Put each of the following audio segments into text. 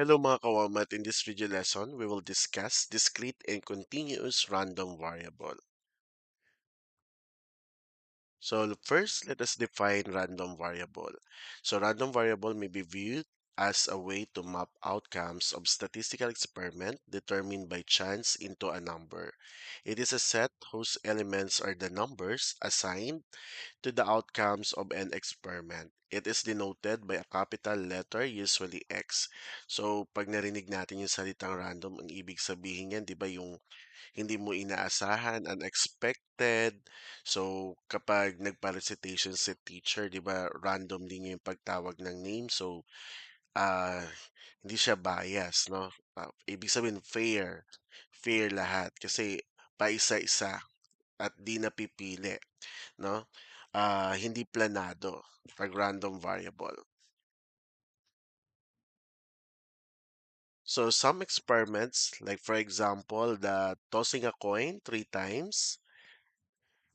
Hello mga kawamat, in this video lesson, we will discuss discrete and continuous random variable. So first, let us define random variable. So random variable may be viewed as a way to map outcomes of statistical experiment determined by chance into a number. It is a set whose elements are the numbers assigned to the outcomes of an experiment. It is denoted by a capital letter, usually X. So, pag narinig natin yung salitang random, ang ibig sabihin yan, di ba, yung hindi mo inaasahan, unexpected. So, kapag nagpa-recitation si teacher, di ba, random din yung pagtawag ng name. So, ah, hindi siya bias, no? Ibig sabihin, fair. Fair lahat. Kasi, paisa-isa at di napipili, no? Hindi planado pag random variable. So some experiments, like for example, the tossing a coin 3 times,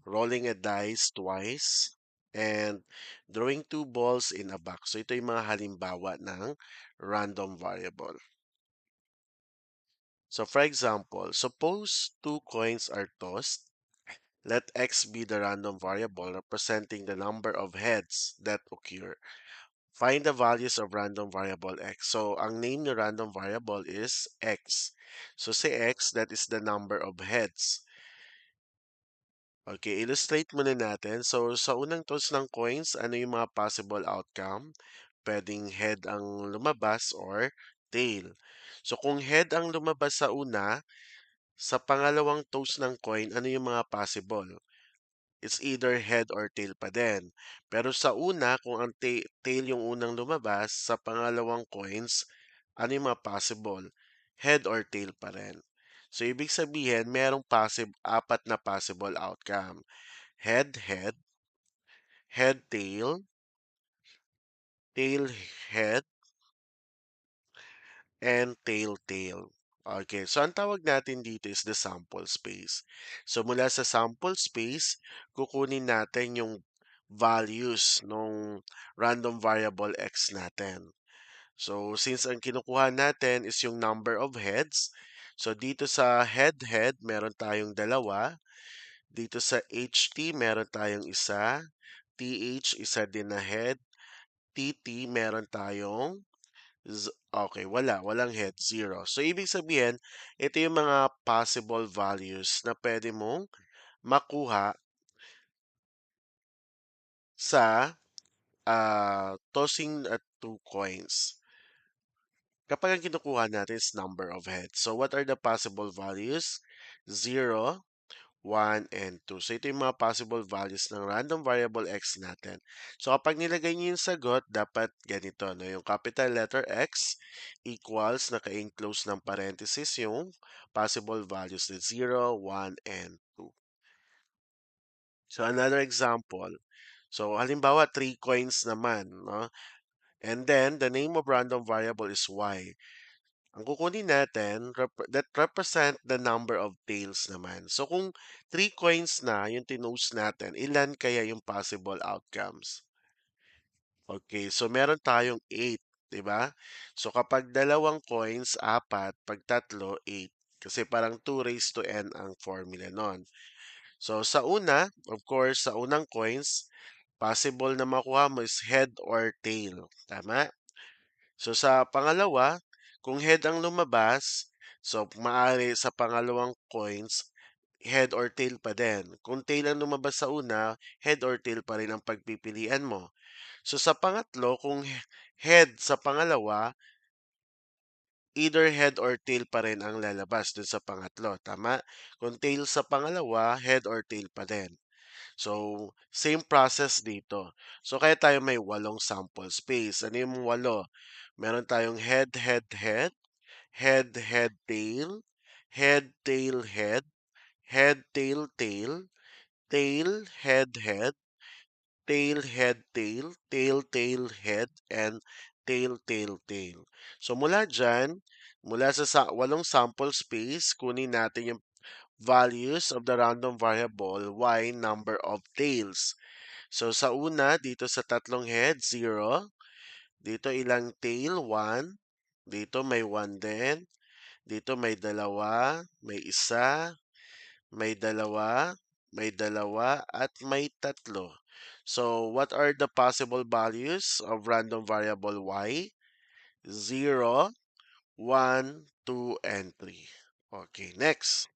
rolling a dice twice, and drawing 2 balls in a box. So ito yung mga halimbawa ng random variable. So for example, suppose 2 coins are tossed. Let x be the random variable representing the number of heads that occur. Find the values of random variable x. So, ang name ng random variable is x. So, say x, that is the number of heads. Okay, illustrate muna natin. So, sa unang toss ng coins, ano yung mga possible outcome? Pwedeng head ang lumabas or tail. So, kung head ang lumabas sa una, sa pangalawang toss ng coin, ano yung mga possible? It's either head or tail pa din. Pero sa una, kung ang tail yung unang lumabas, sa pangalawang coins, ano yung mga possible? Head or tail pa rin. So, ibig sabihin, merong apat na possible outcome. Head, head, head, tail, head, and tail, tail. Okay, so ang tawag natin dito is the sample space. So mula sa sample space, kukunin natin yung values ng random variable x natin. So since ang kinukuha natin is yung number of heads, so dito sa head head meron tayong dalawa, dito sa HT meron tayong isa, TH isa din na head, TT meron tayong okay, walang head, zero. So, ibig sabihin, ito yung mga possible values na pwede mong makuha sa tossing at 2 coins. Kapag ang kinukuha natin is number of heads. So, what are the possible values? 0, 1, and 2. So, ito yung mga possible values ng random variable x natin. So, kapag nilagay niyo yung sagot, dapat ganito, no? Yung capital letter x equals, naka-enclose ng parenthesis yung possible values na 0, 1, and 2. So, another example. So, halimbawa, 3 coins naman, no? And then, the name of random variable is y. Ang kukunin natin, that represent the number of tails naman. So kung 3 coins na yung tinose natin, ilan kaya yung possible outcomes? Okay, so meron tayong 8, di ba? So kapag dalawang coins, 4, pag tatlo, 8. Kasi parang 2 raised to n ang formula nun. So sa una, of course, sa unang coins, possible na makuha mo is head or tail. Tama? So sa pangalawa, kung head ang lumabas, so maaari sa pangalawang coins, head or tail pa din. Kung tail ang lumabas sa una, head or tail pa rin ang pagpipilian mo. So sa pangatlo, kung head sa pangalawa, either head or tail pa rin ang lalabas dun sa pangatlo. Tama? Kung tail sa pangalawa, head or tail pa din. So, same process dito. So, kaya tayo may 8 sample space. Ano yung 8? Meron tayong head, head, head, head, head, tail, head, tail, head, head, tail, tail, tail, head, head, tail, head, tail, tail, tail, head, and tail, tail, tail. So, mula dyan, mula sa 8 sample space, kunin natin yung values of the random variable y number of tails. So, sa una, dito sa tatlong head, 0. Dito ilang tail? 1. Dito may 1 din. Dito may dalawa, may isa, may dalawa, may dalawa, at may tatlo. So, what are the possible values of random variable y? 0, 1, 2, and 3. Okay, next.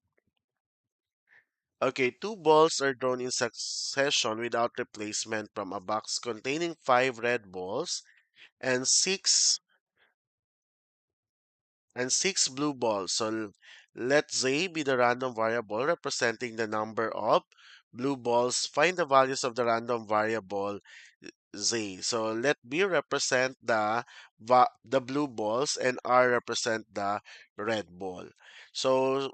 Okay, two balls are drawn in succession without replacement from a box containing 5 red balls and six blue balls. So let Z be the random variable representing the number of blue balls. Find the values of the random variable Z. So let B represent the blue balls and R represent the red ball. So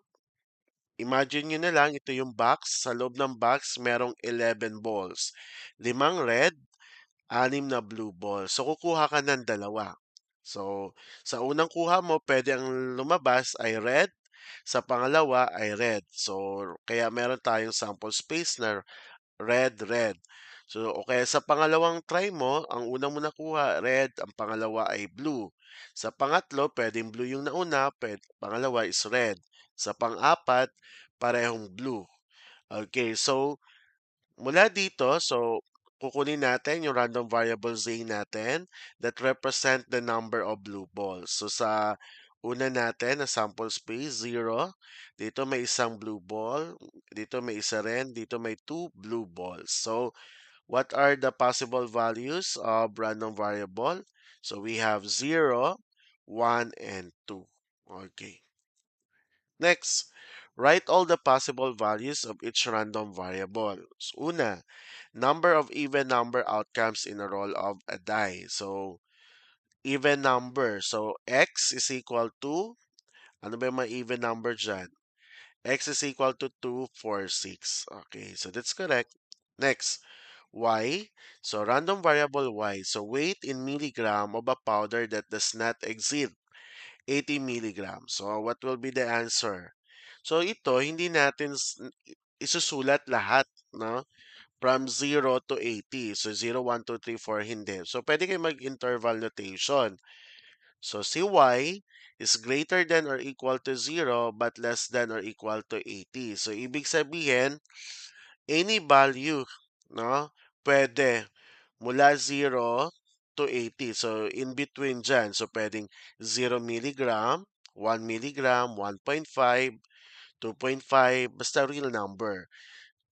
imagine nyo na lang, ito yung box. Sa loob ng box, merong 11 balls. 5 red, 6 na blue balls. So, kukuha ka ng dalawa. So, sa unang kuha mo, pwede ang lumabas ay red. Sa pangalawa ay red. So, kaya meron tayong sample space na red, red. So, o kaya sa pangalawang try mo, ang unang mo nakuha, red, ang pangalawa ay blue. Sa pangatlo, pwedeng blue yung nauna, pangalawa is red. Sa pang-apat, parehong blue. Okay, so mula dito, so kukunin natin yung random variable z natin that represent the number of blue balls. So sa una natin na sample space, 0. Dito may isang blue ball. Dito may isa rin. Dito may 2 blue balls. So what are the possible values of random variable? So we have 0, 1, and 2. Okay. Next, write all the possible values of each random variable. So, una, number of even number outcomes in a roll of a die. So, even number. So, x is equal to, ano ba yung mga even number dyan? X is equal to 2, 4, 6. Okay, so that's correct. Next, y. So, random variable y. So, weight in milligram of a powder that does not exceed 80 milligrams. So, what will be the answer? So, ito, hindi natin isusulat lahat, no? From 0 to 80. So, 0, 1, 2, 3, 4, hindi. So, pwede kayo mag-interval notation. So, si y is greater than or equal to 0 but less than or equal to 80. So, ibig sabihin, any value, no? Pwede mula 0 to 80. So, in between dyan. So, pwedeng 0 milligram, 1 milligram, 1.5, 2.5, basta real number.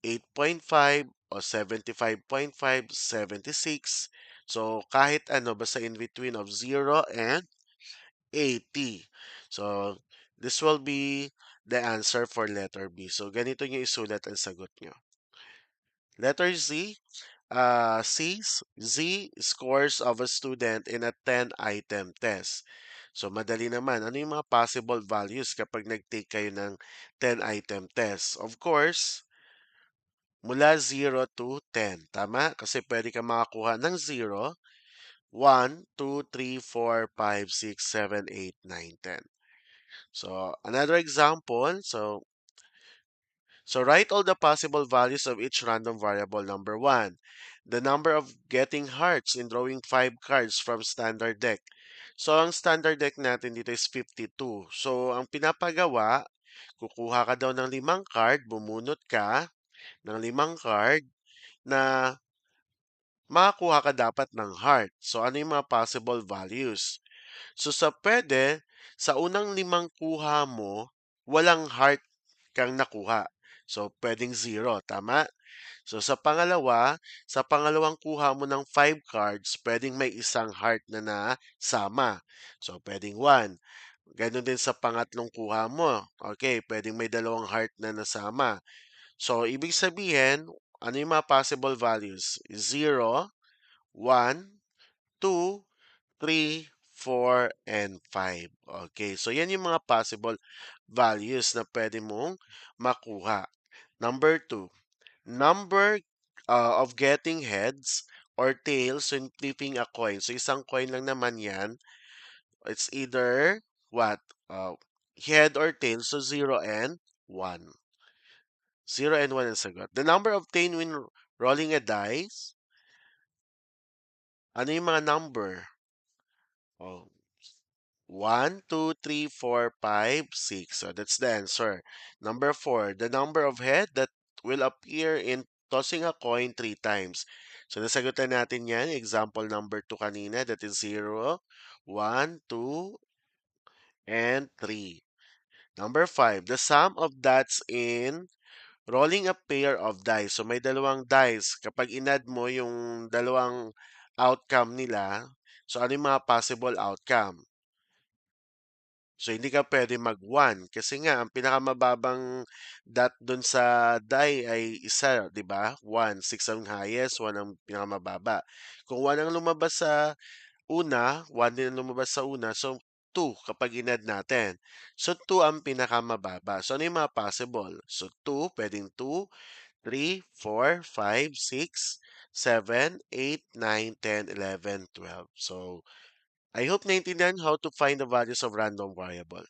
8.5 o 75.5, 76. So, kahit ano, basta in between of 0 and 80. So, this will be the answer for letter B. So, ganito nyo isulat ang sagot nyo. Letter Z, Z scores of a student in a 10-item test. So, madali naman. Ano yung mga possible values kapag nag-take kayo ng 10-item test? Of course, mula 0 to 10. Tama? Kasi pwede ka makakuha ng 0, 1, 2, 3, 4, 5, 6, 7, 8, 9, 10. So, another example. So write all the possible values of each random variable. Number 1, the number of getting hearts in drawing 5 cards from standard deck. So, ang standard deck natin dito is 52. So, ang pinapagawa, kukuha ka daw ng 5 card, bumunot ka ng 5 card na makakuha ka dapat ng heart. So, ano yung mga possible values? So, sa unang 5 kuha mo, walang heart kang nakuha. So, pwedeng 0, tama? So, sa pangalawang kuha mo ng 5 cards, pwedeng may isang heart na nasama. So, pwedeng 1. Ganon din sa pangatlong kuha mo. Okay, pwedeng may dalawang heart na nasama. So, ibig sabihin, ano yung mga possible values? 0, 1, 2, 3, 4, and 5. Okay, so yan yung mga possible values na pwede mong makuha. Number 2, number of getting heads or tails when flipping a coin. So isang coin lang naman yan. It's either what? Head or tail. So 0 and 1. 0 and 1 ang sagot. The number obtained when rolling a dice. Ano yung mga number? Oh, 1, 2, 3, 4, 5, 6. So that's the answer. Number 4, the number of head that will appear in tossing a coin 3 times. So nasagutan natin yan. Example number 2 kanina, that is 0, 1, 2, and 3. Number 5, the sum of dots in rolling a pair of dice. So may dalawang dice. Kapag inad mo yung dalawang outcome nila, so ano yung mga possible outcome? So, hindi ka pwede mag-1 kasi nga ang pinakamababang dot dun sa die ay isa, 'di ba? 1, 6 ang highest, 1 ang pinakamababa. Kung 1 ang lumabas sa una, 1 din ang lumabas sa una, so 2 kapag inad natin. So, 2 ang pinakamababa. So, ano yung mga possible? So, 2, pwedeng 2, 3, 4, 5, 6, 7, 8, 9, 10, 11, 12. So, I hope naintindihan how to find the values of random variable.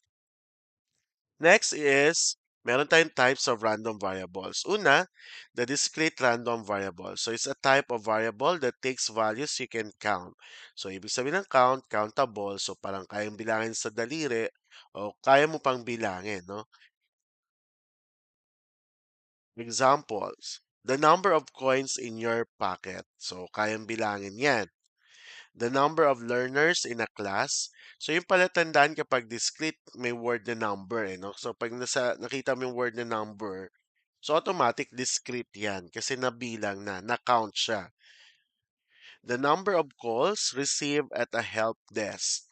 Next is, meron tayong types of random variables. Una, the discrete random variable. So, it's a type of variable that takes values you can count. So, ibig sabihin ng count, countable. So, parang kayang bilangin sa daliri o kaya mo pang bilangin, no? Examples, the number of coins in your pocket. So, kayang bilangin yan. The number of learners in a class. So, yung pala tandaan kapag discrete, may word na number, eh, no? So, pag nakita mo yung word na number, so automatic discrete yan kasi nabilang na, na-count siya. The number of calls received at a help desk.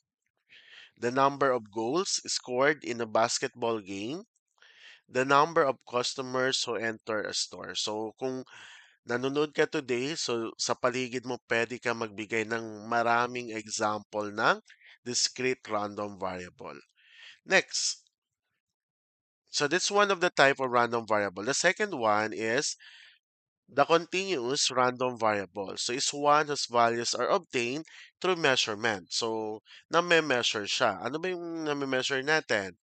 The number of goals scored in a basketball game. The number of customers who enter a store. So, kung nanonood ka today, so sa paligid mo pwede ka magbigay ng maraming example ng discrete random variable. Next, so that's one of the type of random variable. The second one is the continuous random variable. So it's one whose values are obtained through measurement. So, name-measure siya. Ano ba yung name-measure natin?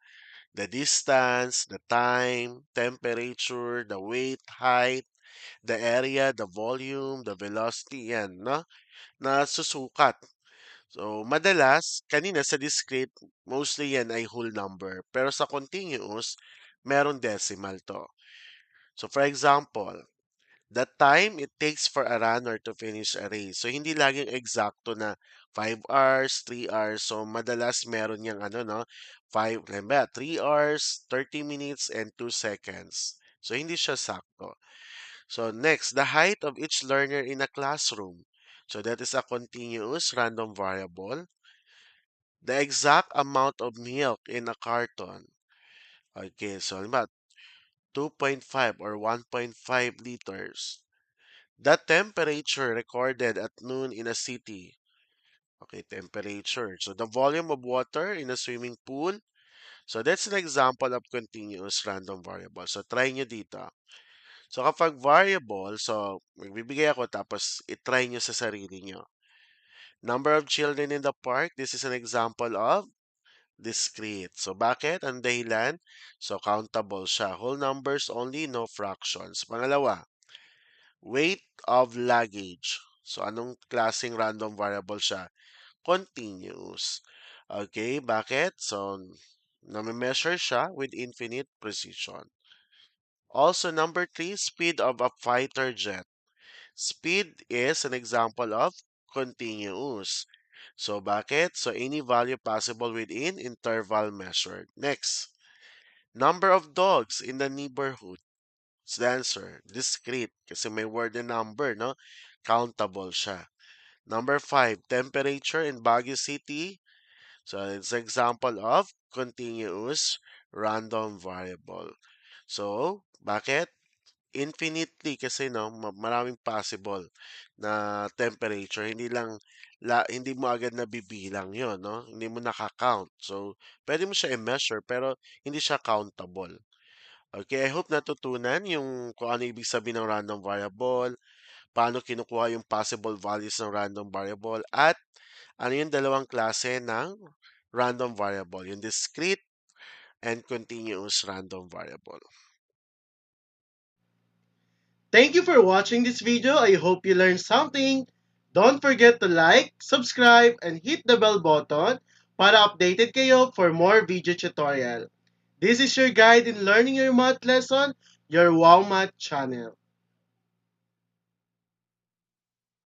The distance, the time, temperature, the weight, height, the area, the volume, the velocity, yan, no? Na susukat. So, madalas, kanina sa discrete, mostly yan ay whole number. Pero sa continuous, meron decimal to. So, for example, the time it takes for a runner to finish a race. So, hindi laging eksakto na 5 hours, 3 hours. So, madalas meron yung ano, no? 3 hours, 30 minutes, and 2 seconds. So, hindi siya sakto. So next, the height of each learner in a classroom. So that is a continuous random variable. The exact amount of milk in a carton. Okay, so about 2.5 or 1.5 liters. The temperature recorded at noon in a city. Okay, temperature. So the volume of water in a swimming pool. So that's an example of continuous random variable. So try nyo dito. So kapag variable, so magbibigay ako tapos itry nyo sa sarili nyo. Number of children in the park, this is an example of discrete. So bakit? Ang dahilan, so countable siya. Whole numbers only, no fractions. Pangalawa, weight of luggage. So anong klaseng random variable siya? Continuous. Okay, bakit? So nami-measure siya with infinite precision. Also, number 3, speed of a fighter jet. Speed is an example of continuous. So, bakit? So, any value possible within interval measured. Next, number of dogs in the neighborhood. It's the answer. Discrete. Kasi may word and number, no? Countable siya. Number 5, temperature in Baguio City. So, it's an example of continuous random variable. So, bakit? Infinitely kasi no, maraming possible na temperature. Hindi mo agad nabibilang 'yon, no? Hindi mo nakaka-count. So, pwede mo siya i-measure pero hindi siya countable. Okay, I hope natutunan yung kung ano ibig sabihin ng random variable, paano kinukuha yung possible values ng random variable, at ano yung dalawang klase ng random variable, yung discrete and continuous random variable. Thank you for watching this video. I hope you learned something. Don't forget to like, subscribe, and hit the bell button para updated kayo for more video tutorial. This is your guide in learning your math lesson, your Wow Math channel.